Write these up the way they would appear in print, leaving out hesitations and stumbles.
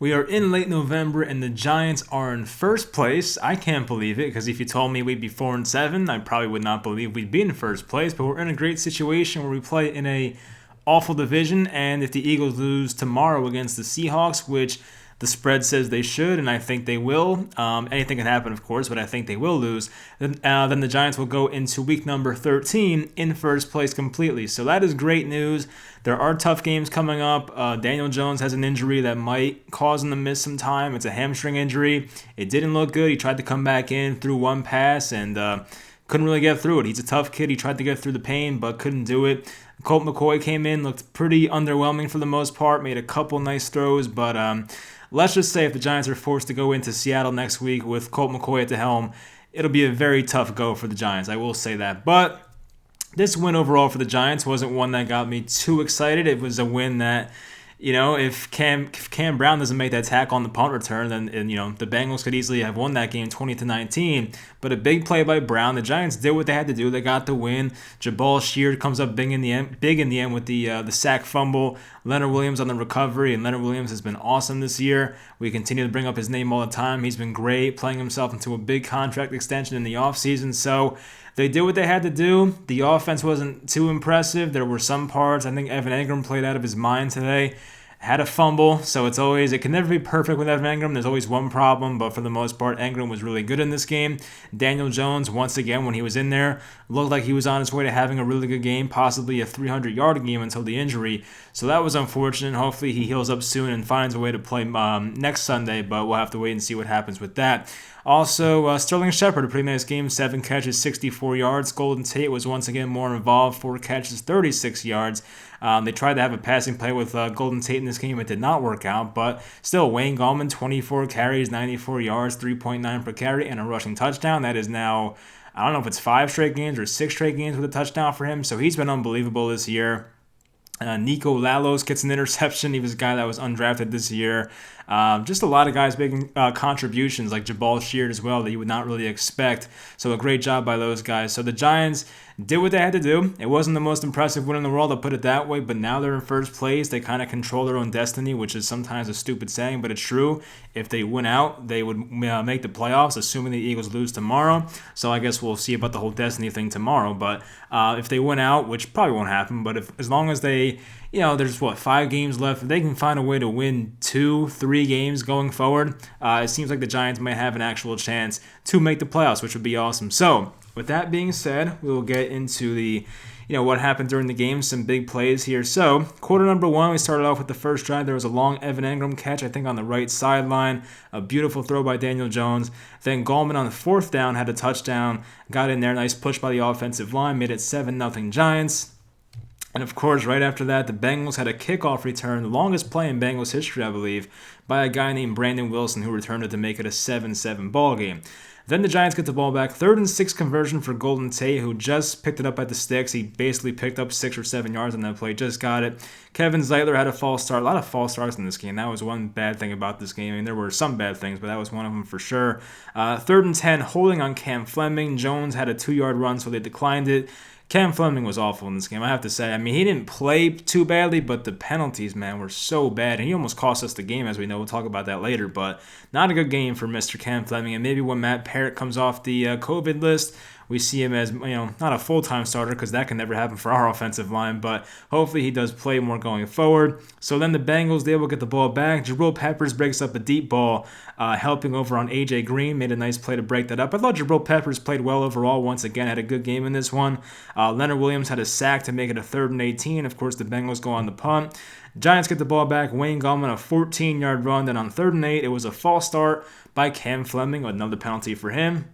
We are in late November and the Giants are in first place. I can't believe it because if you told me we'd be 4-7, I probably would not believe we'd be in first place. But we're in a great situation where we play in a awful division, and if the Eagles lose tomorrow against the Seahawks, which the spread says they should, and I think they will. Anything can happen, of course, but I think they will lose. Then the Giants will go into week number 13 in first place completely. So that is great news. There are tough games coming up. Daniel Jones has an injury that might cause him to miss some time. It's a hamstring injury. It didn't look good. He tried to come back in, threw one pass, and couldn't really get through it. He's a tough kid. He tried to get through the pain, but couldn't do it. Colt McCoy came in, looked pretty underwhelming for the most part, made a couple nice throws, but let's just say if the Giants are forced to go into Seattle next week with Colt McCoy at the helm, it'll be a very tough go for the Giants. I will say that. But this win overall for the Giants wasn't one that got me too excited. It was a win that, if Cam Brown doesn't make that tackle on the punt return, then the Bengals could easily have won that game 20-19. But a big play by Brown. The Giants did what they had to do. They got the win. Jabal Sheard comes up big in the end with the sack fumble. Leonard Williams on the recovery, and Leonard Williams has been awesome this year. We continue to bring up his name all the time. He's been great, playing himself into a big contract extension in the offseason. So they did what they had to do. The offense wasn't too impressive. There were some parts. I think Evan Engram played out of his mind today. Had a fumble, so it can never be perfect with Evan Engram. There's always one problem, but for the most part, Engram was really good in this game. Daniel Jones, once again, when he was in there, looked like he was on his way to having a really good game, possibly a 300-yard game until the injury. So that was unfortunate. Hopefully he heals up soon and finds a way to play next Sunday, but we'll have to wait and see what happens with that. Also, Sterling Shepard, a pretty nice game, 7 catches, 64 yards. Golden Tate was once again more involved, 4 catches, 36 yards. They tried to have a passing play with Golden Tate in this game. It did not work out, but still, Wayne Gallman, 24 carries, 94 yards, 3.9 per carry, and a rushing touchdown. That is now, I don't know if it's 5 straight games or 6 straight games with a touchdown for him, so he's been unbelievable this year. Nico Lalos gets an interception. He was a guy that was undrafted this year. Just a lot of guys making contributions, like Jabal Sheard as well, that you would not really expect. So a great job by those guys. So the Giants did what they had to do. It wasn't the most impressive win in the world, I'll put it that way, but now they're in first place. They kind of control their own destiny, which is sometimes a stupid saying, but it's true. If they win out, they would make the playoffs, assuming the Eagles lose tomorrow. So I guess we'll see about the whole destiny thing tomorrow. But if they win out, which probably won't happen, but as long as they, there's 5 games left. If they can find a way to win 2-3 games going forward, it seems like the Giants might have an actual chance to make the playoffs, which would be awesome. So with that being said, we will get into the what happened during the game, some big plays here. So, quarter number 1, we started off with the first drive. There was a long Evan Engram catch, I think, on the right sideline. A beautiful throw by Daniel Jones. Then Gallman on the 4th down had a touchdown. Got in there, nice push by the offensive line, made it 7-0 Giants. And of course, right after that, the Bengals had a kickoff return, the longest play in Bengals history, I believe, by a guy named Brandon Wilson, who returned it to make it a 7-7 ball game. Then the Giants get the ball back. 3rd and 6 conversion for Golden Tate, who just picked it up at the sticks. He basically picked up 6 or 7 yards on that play, just got it. Kevin Zeitler had a false start. A lot of false starts in this game. That was one bad thing about this game. I mean, there were some bad things, but that was one of them for sure. 3rd and 10, holding on Cam Fleming. Jones had a 2-yard run, so they declined it. Cam Fleming was awful in this game, I have to say. I mean, he didn't play too badly, but the penalties, man, were so bad. And he almost cost us the game, as we know. We'll talk about that later. But not a good game for Mr. Cam Fleming. And maybe when Matt Parrott comes off the COVID list, we see him as, not a full-time starter, because that can never happen for our offensive line, but hopefully he does play more going forward. So then the Bengals, they will get the ball back. Jabril Peppers breaks up a deep ball, helping over on A.J. Green, made a nice play to break that up. I thought Jabril Peppers played well overall. Once again, had a good game in this one. Leonard Williams had a sack to make it a 3rd and 18. Of course, the Bengals go on the punt. Giants get the ball back. Wayne Gallman, a 14-yard run. Then on 3rd and 8, it was a false start by Cam Fleming, another penalty for him.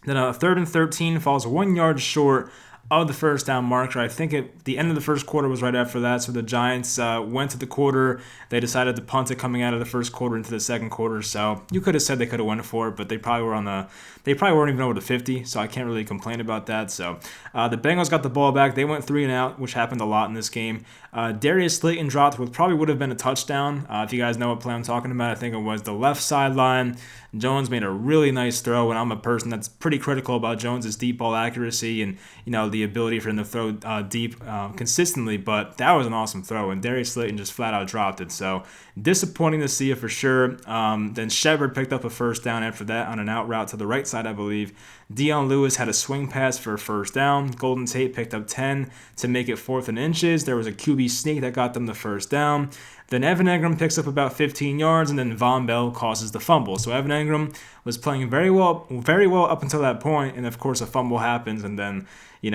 Then 3rd and 13 falls 1 yard short of the first down marker. I think the end of the first quarter was right after that, so the Giants went to the quarter. They decided to punt it coming out of the first quarter into the second quarter, so you could have said they could have went for it, but they probably weren't even over the 50, so I can't really complain about that. So the Bengals got the ball back. They went 3 and out, which happened a lot in this game. Darius Slayton dropped what probably would have been a touchdown. If you guys know what play I'm talking about, I think it was the left sideline. Jones made a really nice throw, and I'm a person that's pretty critical about Jones' deep ball accuracy and, the the ability for him to throw deep consistently, but that was an awesome throw, and Darius Slayton just flat out dropped it. So disappointing to see it for sure. Then Shepard picked up a first down after that on an out route to the right side, I believe. Dion Lewis had a swing pass for a first down. Golden Tate picked up 10 to make it 4th and inches. There was a QB sneak that got them the first down. Then Evan Engram picks up about 15 yards, and then Von Bell causes the fumble. So Evan Engram was playing very well up until that point, and of course a fumble happens, and then the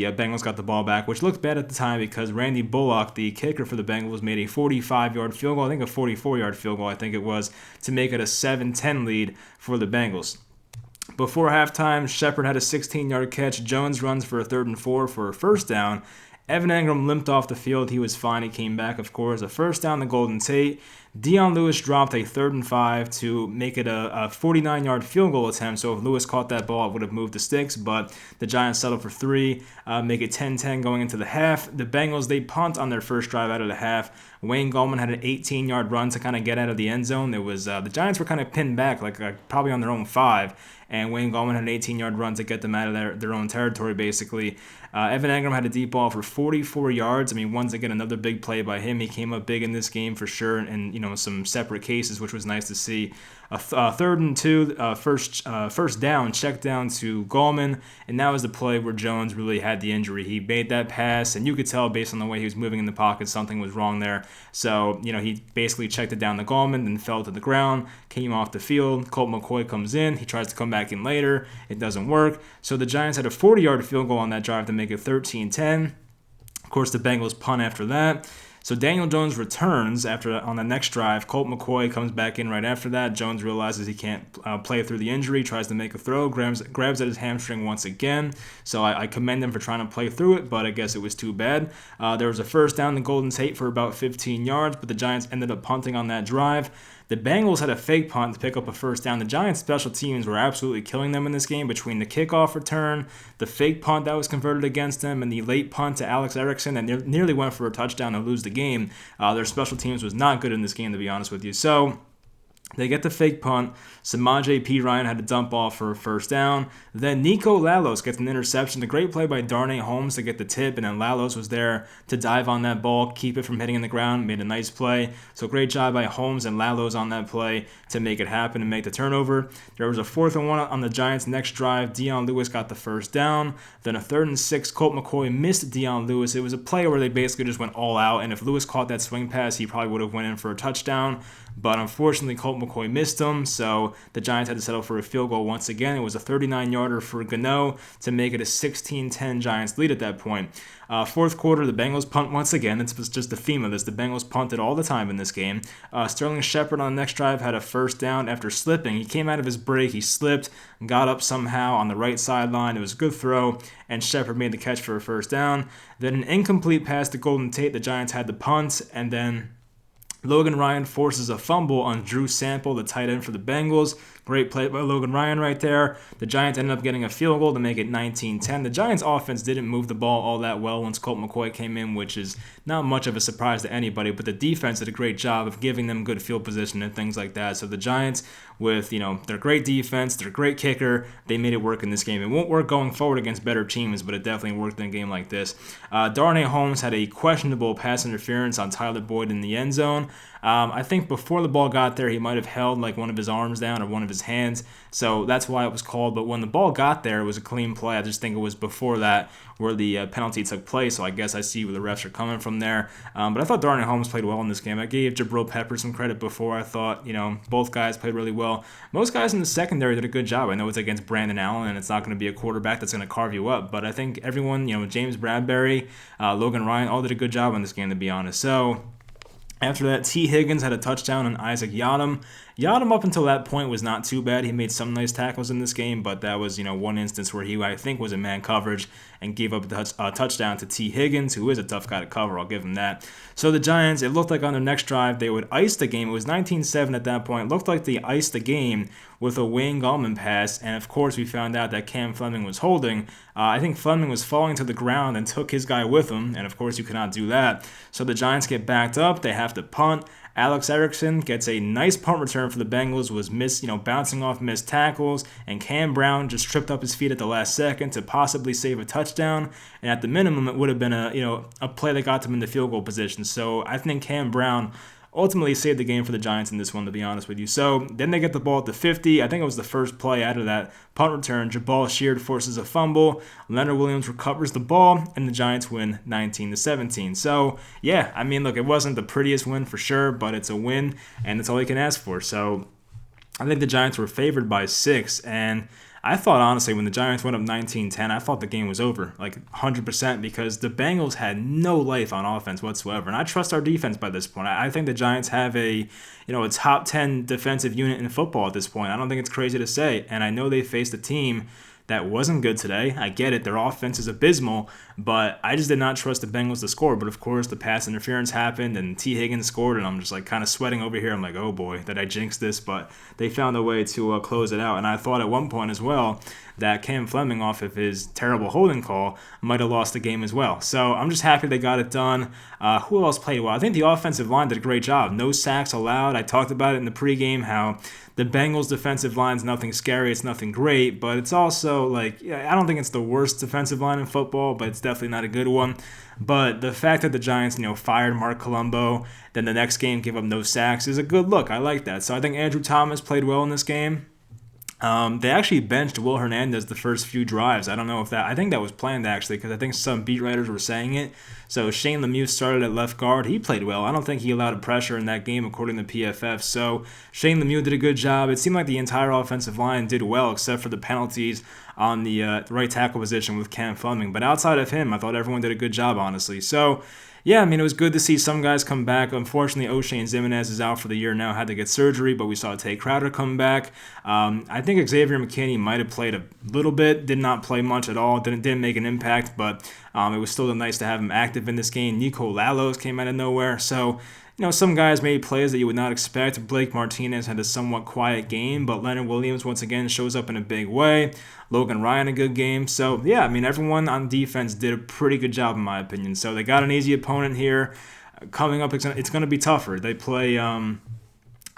Bengals got the ball back, which looked bad at the time because Randy Bullock, the kicker for the Bengals, made a 45-yard field goal, I think a 44-yard field goal, to make it a 7-10 lead for the Bengals. Before halftime, Shepard had a 16-yard catch. Jones runs for a 3rd and 4 for a first down. Evan Engram limped off the field. He was fine. He came back, of course. A first down to Golden Tate. Dion Lewis dropped a 3rd and 5 to make it a 49-yard field goal attempt. So if Lewis caught that ball, it would have moved the sticks. But the Giants settled for 3, make it 10-10 going into the half. The Bengals, they punt on their first drive out of the half. Wayne Gallman had an 18-yard run to kind of get out of the end zone. It was the Giants were kind of pinned back, probably on their own 5. And Wayne Gallman had an 18-yard run to get them out of their own territory, basically. Evan Engram had a deep ball for 44 yards. Once again, another big play by him. He came up big in this game for sure, and some separate cases, which was nice to see. A 3rd and 2, first down, check down to Gallman, and that was the play where Jones really had the injury. He made that pass, and you could tell based on the way he was moving in the pocket, something was wrong there. So, he basically checked it down to Gallman, then fell to the ground, came off the field. Colt McCoy comes in. He tries to come back in later. It doesn't work. So the Giants had a 40-yard field goal on that drive to make it 13-10. Of course, the Bengals punt after that. So Daniel Jones returns on the next drive. Colt McCoy comes back in right after that. Jones realizes he can't play through the injury, tries to make a throw, grabs at his hamstring once again. So I commend him for trying to play through it, but I guess it was too bad. There was a first down to Golden Tate for about 15 yards, but the Giants ended up punting on that drive. The Bengals had a fake punt to pick up a first down. The Giants' special teams were absolutely killing them in this game between the kickoff return, the fake punt that was converted against them, and the late punt to Alex Erickson that nearly went for a touchdown to lose the game. Their special teams was not good in this game, to be honest with you. So they get the fake punt. Samaje Perine had a dump off for a first down. Then Nico Lalos gets an interception. A great play by Darnay Holmes to get the tip, and then Lalos was there to dive on that ball, keep it from hitting in the ground, made a nice play. So great job by Holmes and Lalos on that play to make it happen and make the turnover. There was a 4th and 1 on the Giants' next drive. Dion Lewis got the first down. Then a 3rd and 6. Colt McCoy missed Dion Lewis. It was a play where they basically just went all out, and if Lewis caught that swing pass, he probably would have went in for a touchdown. But unfortunately, Colt McCoy missed him, so the Giants had to settle for a field goal once again. It was a 39-yarder for Gano to make it a 16-10 Giants lead at that point. Fourth quarter, the Bengals punt once again. It's just the theme of this. The Bengals punted all the time in this game. Sterling Shepard on the next drive had a first down after slipping. He came out of his break. He slipped, got up somehow on the right sideline. It was a good throw, and Shepard made the catch for a first down. Then an incomplete pass to Golden Tate. The Giants had the punt, and then Logan Ryan forces a fumble on Drew Sample, the tight end for the Bengals. Great play by Logan Ryan right there. The Giants ended up getting a field goal to make it 19-10. The Giants' offense didn't move the ball all that well once Colt McCoy came in, which is not much of a surprise to anybody, but the defense did a great job of giving them good field position and things like that. So the Giants, with their great defense, their great kicker, they made it work in this game. It won't work going forward against better teams, but it definitely worked in a game like this. Darnay Holmes had a questionable pass interference on Tyler Boyd in the end zone. I think before the ball got there, he might have held one of his arms down or one of his hands, so that's why it was called. But when the ball got there, it was a clean play. I just think it was before that where the penalty took place, so I guess I see where the refs are coming from there. But I thought Darnay Holmes played well in this game. I gave Jabril Pepper some credit before. I thought, both guys played really well. Most guys in the secondary did a good job. I know it's against Brandon Allen, and it's not going to be a quarterback that's going to carve you up, but I think everyone, James Bradbury, Logan Ryan, all did a good job in this game, to be honest. So after that, T. Higgins had a touchdown on Isaac Yiadom. Yiadom up until that point was not too bad. He made some nice tackles in this game, but that was, one instance where he, I think, was in man coverage and gave up a touchdown to T. Higgins, who is a tough guy to cover. I'll give him that. So the Giants, it looked like on their next drive, they would ice the game. It was 19-7 at that point. It looked like they iced the game with a Wayne Gallman pass, and of course we found out that Cam Fleming was holding. I think Fleming was falling to the ground and took his guy with him, and of course you cannot do that. So the Giants get backed up. They have to punt. Alex Erickson gets a nice punt return for the Bengals, was bouncing off missed tackles, and Cam Brown just tripped up his feet at the last second to possibly save a touchdown. And at the minimum, it would have been a play that got them in the field goal position. So I think Cam Brown ultimately saved the game for the Giants in this one, to be honest with you. So then they get the ball at the 50. I think it was the first play out of that punt return. Jabal Sheard forces a fumble. Leonard Williams recovers the ball, and the Giants win 19-17. So, yeah, I mean, look, it wasn't the prettiest win for sure, but it's a win, and that's all you can ask for. So I think the Giants were favored by 6, and I thought, honestly, when the Giants went up 19-10, I thought the game was over, like 100%, because the Bengals had no life on offense whatsoever. And I trust our defense by this point. I think the Giants have a top 10 defensive unit in football at this point. I don't think it's crazy to say. And I know they faced a team that wasn't good today. I get it. Their offense is abysmal, but I just did not trust the Bengals to score. But, of course, the pass interference happened, and T. Higgins scored, and I'm just, kind of sweating over here. I'm like, oh, boy, did I jinx this? But they found a way to close it out. And I thought at one point as well that Cam Fleming, off of his terrible holding call, might have lost the game as well. So I'm just happy they got it done. Who else played well? I think the offensive line did a great job. No sacks allowed. I talked about it in the pregame, how the Bengals' defensive line's nothing scary. It's nothing great, but it's also I don't think it's the worst defensive line in football, but it's definitely not a good one. But the fact that the Giants, fired Mark Colombo, then the next game gave up no sacks is a good look. I like that. So I think Andrew Thomas played well in this game. They actually benched Will Hernandez the first few drives. I think that was planned, actually, because I think some beat writers were saying it. So Shane Lemieux started at left guard. He played well. I don't think he allowed pressure in that game, according to PFF. So Shane Lemieux did a good job. It seemed like the entire offensive line did well, except for the penalties on the right tackle position with Cam Fleming. But outside of him, I thought everyone did a good job, honestly. So yeah, I mean, it was good to see some guys come back. Unfortunately, O'Shane Ximines is out for the year now, had to get surgery, but we saw Tay Crowder come back. I think Xavier Mckinney might have played a little bit, did not play much at all, didn't make an impact, but it was still nice to have him active in this game. Nico Lalos came out of nowhere, so some guys made plays that you would not expect. Blake Martinez had a somewhat quiet game, but Leonard Williams once again shows up in a big way. Logan Ryan, a good game. So, yeah, I mean, everyone on defense did a pretty good job, in my opinion. So they got an easy opponent here. Coming up, it's going to be tougher. They play, I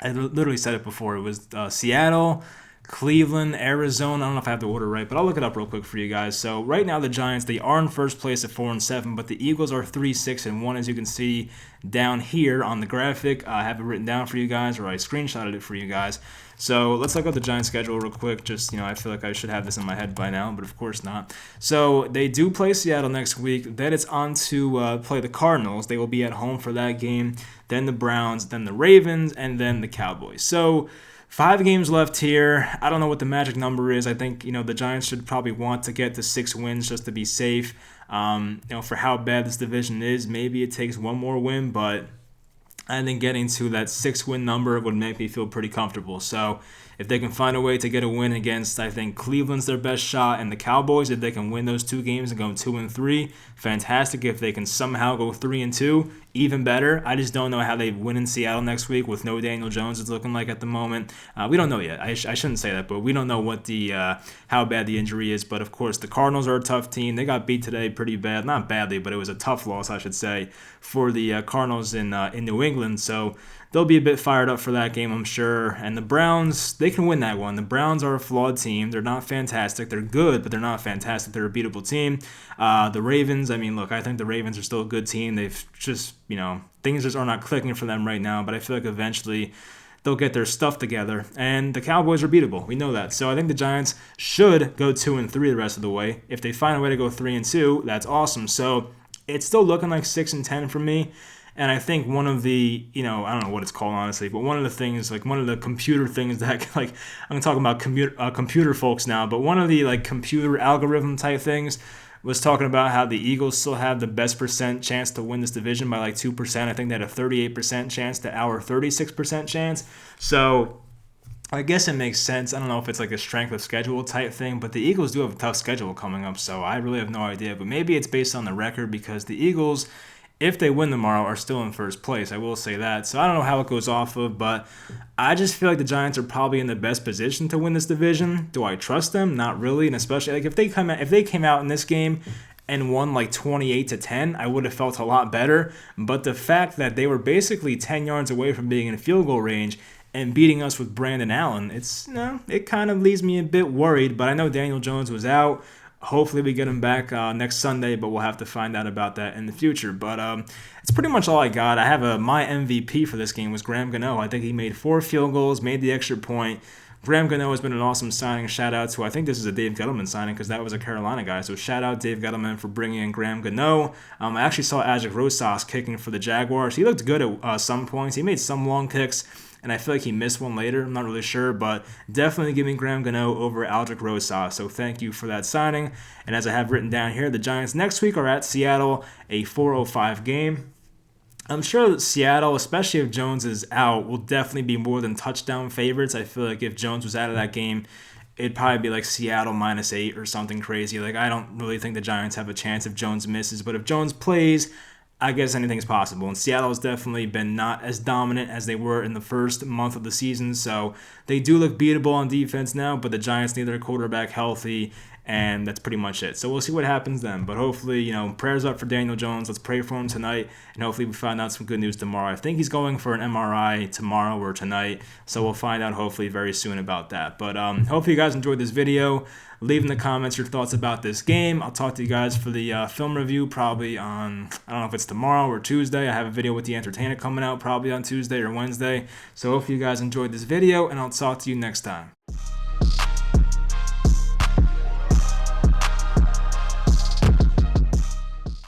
literally said it before. It was Seattle, Cleveland, Arizona. I don't know if I have the order right, but I'll look it up real quick for you guys. So right now the Giants, they are in first place at 4-7, but the Eagles are 3-6-1, as you can see down here on the graphic. I have it written down for you guys, or I screenshotted it for you guys. So let's look at the Giants schedule real quick. Just, I feel like I should have this in my head by now, but of course not. So they do play Seattle next week. Then it's on to play the Cardinals. They will be at home for that game. Then the Browns, then the Ravens, and then the Cowboys. So 5 games left here. I don't know what the magic number is. I think, the Giants should probably want to get to 6 wins just to be safe. For how bad this division is, maybe it takes one more win, but I think getting to that 6-win number would make me feel pretty comfortable. So if they can find a way to get a win against, I think Cleveland's their best shot, and the Cowboys, if they can win those 2 games and go 2-3, fantastic. If they can somehow go 3-2, even better. I just don't know how they win in Seattle next week with no Daniel Jones, it's looking like at the moment. We don't know yet. I shouldn't say that, but we don't know what how bad the injury is. But of course, the Cardinals are a tough team. They got beat today pretty bad. Not badly, but it was a tough loss, I should say, for the Cardinals in New England. So they'll be a bit fired up for that game, I'm sure. And the Browns, they can win that one. The Browns are a flawed team. They're not fantastic. They're good, but they're not fantastic. They're a beatable team. The Ravens, I mean, look, I think the Ravens are still a good team. They've just, things just are not clicking for them right now, but I feel like eventually they'll get their stuff together. And the Cowboys are beatable. We know that. So I think the Giants should go 2-3 the rest of the way. If they find a way to go 3-2, that's awesome. So it's still looking like 6-10 for me. And I think one of the, I don't know what it's called, honestly, but one of the things, one of the computer things that, I'm talking about computer folks now, but one of the, computer algorithm type things was talking about how the Eagles still have the best percent chance to win this division by 2%. I think they had a 38% chance to our 36% chance. So I guess it makes sense. I don't know if it's a strength of schedule type thing, but the Eagles do have a tough schedule coming up, so I really have no idea. But maybe it's based on the record, because the Eagles, if they win tomorrow, are still in first place. I will say that. So I don't know how it goes off of, but I just feel like the Giants are probably in the best position to win this division. Do I trust them? Not really. And especially if they came out in this game and won like 28-10, I would have felt a lot better. But the fact that they were basically 10 yards away from being in field goal range and beating us with Brandon Allen, it kind of leaves me a bit worried. But I know Daniel Jones was out. Hopefully we get him back next Sunday, but we'll have to find out about that in the future. But it's pretty much all I got. I have my MVP for this game was Graham Gano. I think he made 4 field goals, made the extra point. Graham Gano has been an awesome signing. Shout out to, I think this is a Dave Gettleman signing because that was a Carolina guy. So shout out Dave Gettleman for bringing in Graham Gano. I actually saw Ajik Rosas kicking for the Jaguars. He looked good at some points. He made some long kicks, and I feel like he missed one later. I'm not really sure, but definitely giving Graham Gano over Aldrick Rosas. So thank you for that signing. And as I have written down here, the Giants next week are at Seattle, a 4:05 game. I'm sure that Seattle, especially if Jones is out, will definitely be more than touchdown favorites. I feel like if Jones was out of that game, it'd probably be like Seattle -8 or something crazy. Like, I don't really think the Giants have a chance if Jones misses. But if Jones plays, I guess anything's possible. And Seattle has definitely been not as dominant as they were in the first month of the season. So they do look beatable on defense now, but the Giants need their quarterback healthy. And that's pretty much it. So we'll see what happens then. But hopefully, prayers up for Daniel Jones. Let's pray for him tonight. And hopefully we find out some good news tomorrow. I think he's going for an MRI tomorrow or tonight. So we'll find out hopefully very soon about that. But hopefully you guys enjoyed this video. Leave in the comments your thoughts about this game. I'll talk to you guys for the film review probably on, I don't know if it's tomorrow or Tuesday. I have a video with The Entertainer coming out probably on Tuesday or Wednesday. So hopefully you guys enjoyed this video, and I'll talk to you next time.